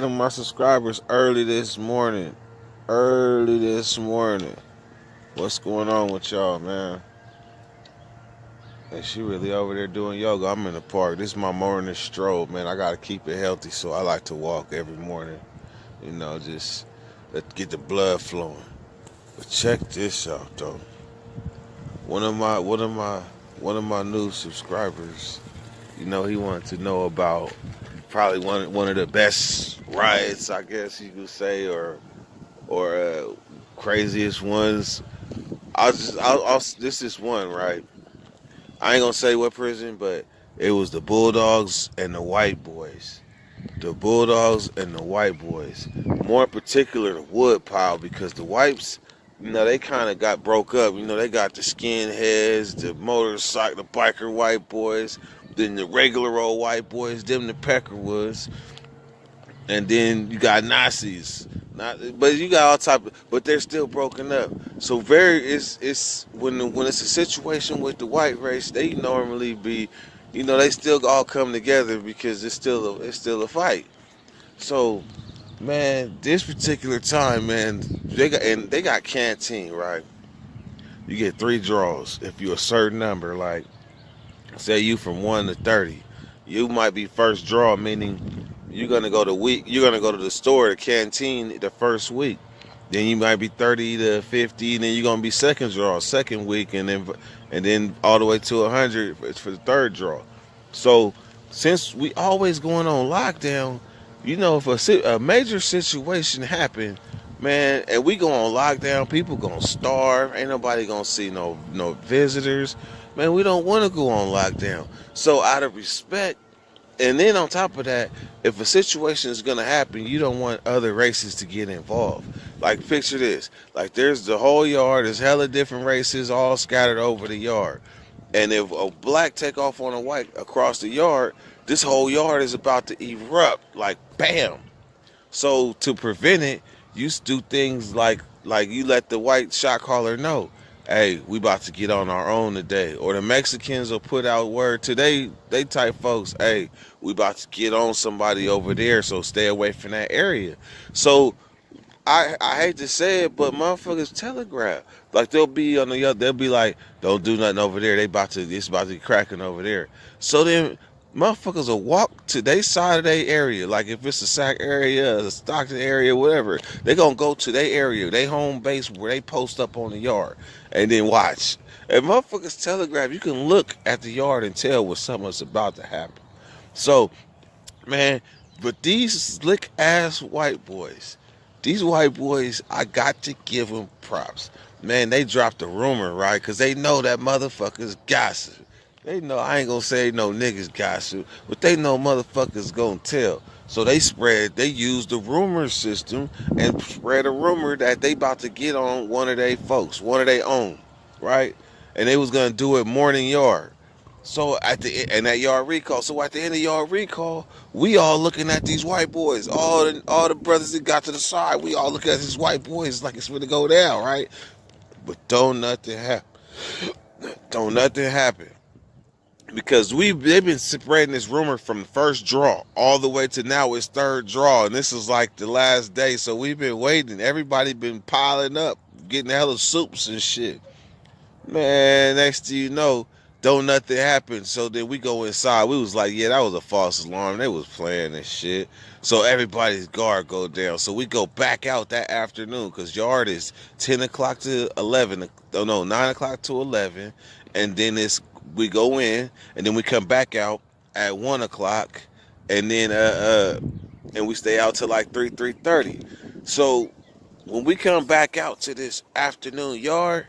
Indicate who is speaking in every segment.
Speaker 1: of my subscribers early this morning. Early this morning. What's going on with y'all, man? And she really over there doing yoga. I'm in the park. This is my morning stroll, man. I gotta keep it healthy, so I like to walk every morning. Just let get the blood flowing. But check this out, though. One of my one of my one of my new subscribers, he wanted to know about probably one of the best riots, I guess you could say, or craziest ones. This is one, right? I ain't gonna say what prison, but it was the Bulldogs and the White Boys. The Bulldogs and the White Boys. More in particular, the Woodpile, because the Whites, they kind of got broke up. They got the skinheads, the motorcycle, the biker white boys, then the regular old white boys, them the Peckerwoods, and then you got Nazis. But you got all type of, but they're still broken up. So it's when it's a situation with the white race, they normally be, they still all come together because it's still a fight. So, man, this particular time, man, they got canteen, right? You get 3 draws if you're a certain number, like say you from 1 to 30. You might be first draw, meaning you're gonna go to the store, the canteen, the first week. Then you might be 30 to 50, and then you're gonna be second draw, second week, and then all the way to 100 for the third draw. So since we always going on lockdown, if a major situation happen, man, and we go on lockdown, people gonna starve. Ain't nobody gonna see no visitors. Man, we don't want to go on lockdown. So out of respect. And then on top of that, if a situation is going to happen, you don't want other races to get involved. Like, picture this. Like, there's the whole yard. There's hella different races all scattered over the yard. And if a black take off on a white across the yard, this whole yard is about to erupt. Like, bam. So, to prevent it, you do things like you let the white shot caller know, hey, we about to get on our own today. Or the Mexicans will put out word to they type folks, hey, we about to get on somebody over there, so stay away from that area. So I hate to say it, but motherfuckers telegraph. Like they'll be like, don't do nothing over there. It's about to be cracking over there. So then motherfuckers will walk to their side of their area. Like if it's a Sac area, a Stockton area, whatever, they gonna go to their area, their home base where they post up on the yard, and then watch. And motherfuckers telegraph, you can look at the yard and tell when something's about to happen. So, man, but these slick ass white boys, I got to give them props. Man, they dropped a rumor, right? Because they know that motherfuckers gossip. They know, I ain't gonna say no niggas gossip, but they know motherfuckers gonna tell. So they used the rumor system and spread a rumor that they about to get on one of their folks, one of their own, right? And they was gonna do it morning yard. So and that yard recall. So at the end of yard recall, we all looking at these white boys. All the brothers that got to the side, we all looking at these white boys like it's gonna go down, right? But don't nothing happen. Don't nothing happen. Because they've been spreading this rumor from the first draw all the way to now it's third draw, and this is like the last day. So we've been waiting. Everybody been piling up, getting hella soups and shit. Man, next thing you know, don't nothing happen. So then we go inside. We was like, yeah, that was a false alarm. They was playing this shit. So everybody's guard go down. So we go back out that afternoon because yard is 10 o'clock to 11. No, 9 o'clock to 11. And then we go in, and then we come back out at 1 o'clock, and then and we stay out till like 3:30. So when we come back out to this afternoon yard,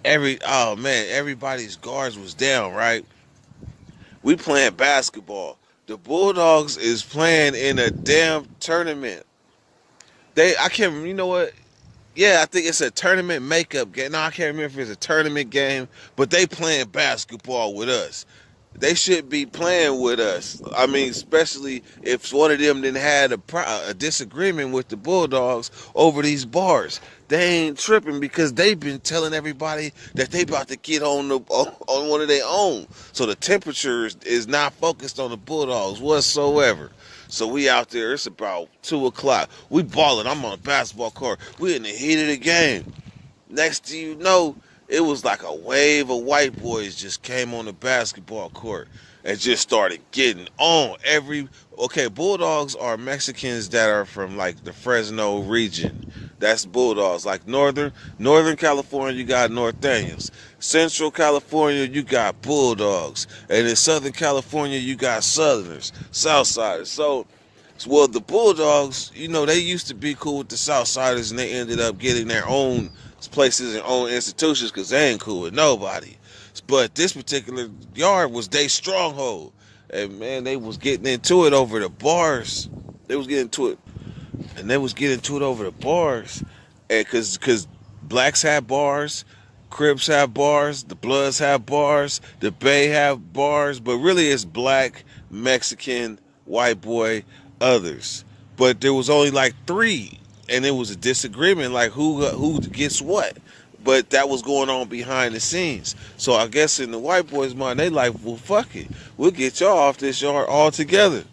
Speaker 1: everybody's guards was down, right? We playing basketball. The Bulldogs is playing in a damn tournament. I can't, you know what? Yeah, I think it's a tournament makeup game. No, I can't remember if it's a tournament game, but they playing basketball with us. They should be playing with us. I mean, especially if one of them didn't had a disagreement with the Bulldogs over these bars. They ain't tripping because they've been telling everybody that they about to get on one of their own. So the temperature is not focused on the Bulldogs whatsoever. So we out there. It's about 2 o'clock. We balling. I'm on a basketball court. We in the heat of the game. Next thing you know, it was like a wave of white boys just came on the basketball court and just started getting on. Okay, Bulldogs are Mexicans that are from like the Fresno region. That's Bulldogs. Like Northern California, you got Norteños. Central California, you got Bulldogs. And in Southern California, you got Southerners, Southsiders. So, well, the Bulldogs, they used to be cool with the Southsiders, and they ended up getting their own places and own institutions because they ain't cool with nobody. But this particular yard was their stronghold. And man, they was getting into it over the bars. They was getting into it. And they was getting into it over the bars. And cause blacks have bars, Crips have bars, the Bloods have bars, the Bay have bars, but really it's black, Mexican, white boy, others. But there was only like 3, and it was a disagreement like who gets what. But that was going on behind the scenes. So I guess in the white boys' mind, they like, well, fuck it, we'll get y'all off this yard altogether.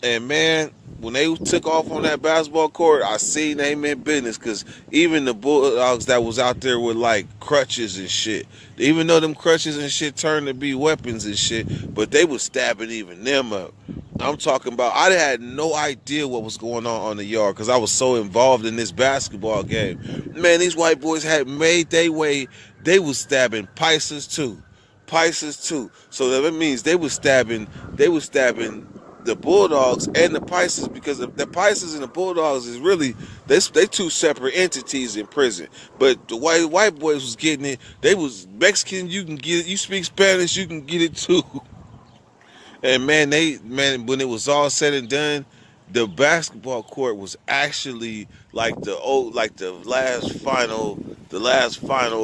Speaker 1: And man, when they took off on that basketball court, I seen they meant business, because even the Bulldogs that was out there with like crutches and shit, even though them crutches and shit turned to be weapons and shit, but they was stabbing even them up. I'm talking about, I had no idea what was going on the yard because I was so involved in this basketball game. Man, these white boys had made their way. They was stabbing Pisces too. So that means they was stabbing the Bulldogs and the Pisces, because the Pisces and the Bulldogs is really they 2 separate entities in prison. But the white boys was getting it. They was Mexican. You can get it. You speak Spanish. You can get it too. And man, when it was all said and done, the basketball court was actually like the last final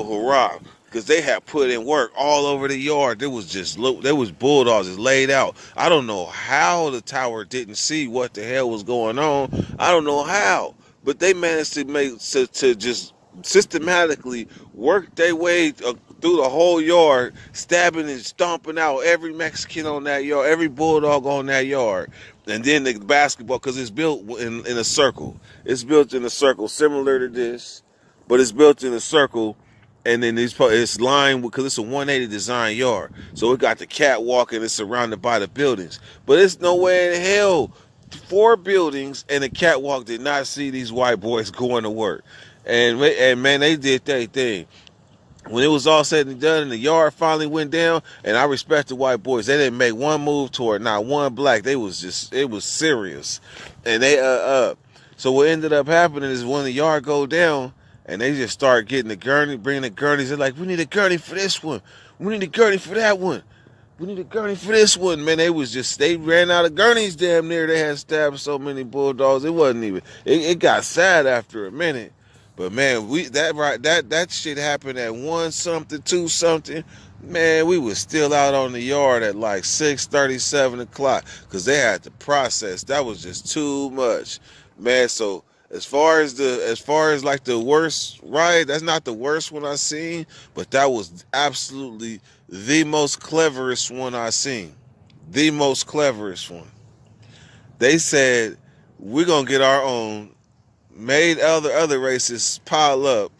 Speaker 1: hurrah. Because they had put in work all over the yard. There was Bulldogs just laid out. I don't know how the tower didn't see what the hell was going on. I don't know how, but they managed to just systematically work their way through the whole yard, stabbing and stomping out every Mexican on that yard, every Bulldog on that yard. And then the basketball, because it's built in a circle. It's built in a circle similar to this, but it's built in a circle. And then it's lined, because it's a 180 design yard. So it got the catwalk and it's surrounded by the buildings. But it's nowhere in hell 4 buildings and the catwalk did not see these white boys going to work. And man, they did their thing. When it was all said and done and the yard finally went down, and I respect the white boys, they didn't make one move toward not one black. It was serious. And so what ended up happening is when the yard go down, and they just start getting the gurney, bringing the gurneys. They're like, we need a gurney for this one. We need a gurney for that one. We need a gurney for this one. Man, they ran out of gurneys damn near. They had stabbed so many Bulldogs. It wasn't even, it got sad after a minute. But man, that shit happened at 1 something, 2 something. Man, we was still out on the yard at like 6:30, 7 o'clock, because they had to process. That was just too much. Man, so as far as like the worst riot, that's not the worst one I seen, but that was absolutely the most cleverest one I seen. The most cleverest one. They said, we're gonna get our own, made other races pile up,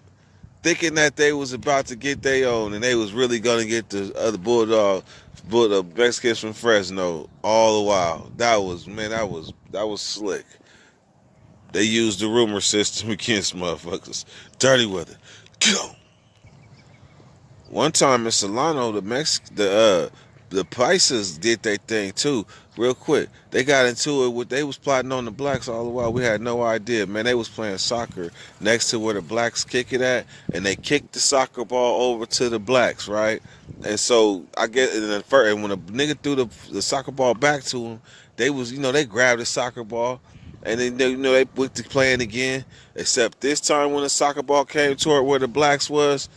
Speaker 1: thinking that they was about to get their own, and they was really gonna get the other Bulldog, the Mexicans from Fresno all the while. That was slick. They used the rumor system against motherfuckers. Dirty weather. Go. One time in Solano, the Pisces did their thing too, real quick. They got into it they was plotting on the blacks all the while. We had no idea, man. They was playing soccer next to where the blacks kick it at, and they kicked the soccer ball over to the blacks, right? And so I get, and when a nigga threw the soccer ball back to him, they was, they grabbed the soccer ball. And then they went to playing again. Except this time when the soccer ball came toward where the blacks was,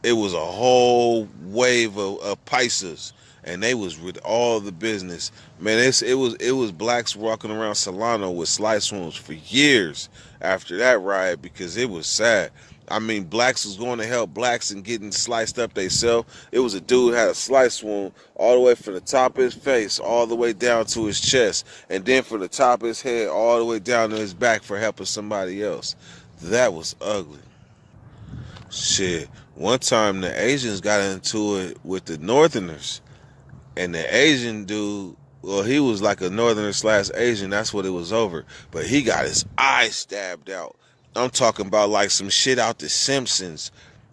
Speaker 1: it was a whole wave of Pisces, and they was with all the business. Man, it was blacks walking around Solano with slice wounds for years after that riot, because it was sad. I mean, blacks was going to help blacks and getting sliced up theyself. It was a dude had a slice wound all the way from the top of his face all the way down to his chest, and then from the top of his head all the way down to his back for helping somebody else. That was ugly. Shit. One time the Asians got into it with the Northerners, and the Asian dude, well, he was like a Northerner slash Asian. That's what it was over. But he got his eye stabbed out. I'm talking about like some shit out the Simpsons,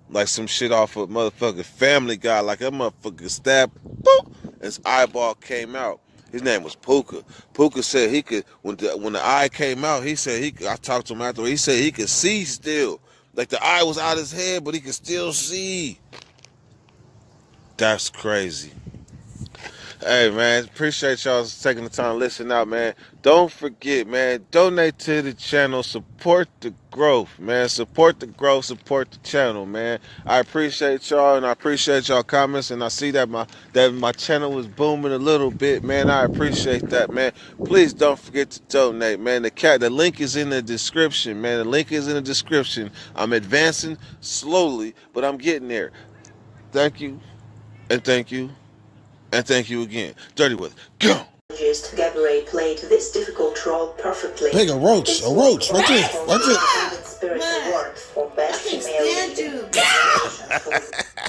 Speaker 1: like some shit off of motherfucking Family Guy. Like a motherfucker stabbed, boop, his eyeball came out. His name was Puka. Puka said he could when the eye came out. He said he could. I talked to him after. He said he could see still. Like the eye was out his head, but he could still see. That's crazy. Hey man, appreciate y'all taking the time to listen out, man. Don't forget, man, donate to the channel, support the growth, man. Support the growth, support the channel, man. I appreciate y'all and I appreciate y'all comments, and I see that my channel is booming a little bit, man. I appreciate that, man. Please don't forget to donate, man. The link is in the description, man. The link is in the description. I'm advancing slowly, but I'm getting there. Thank you, and thank you. And thank you again. Dirty Weather, go!
Speaker 2: Gabourey played this difficult role perfectly.
Speaker 3: Big a roach, right there, right there.
Speaker 2: Spirit award for best female lead.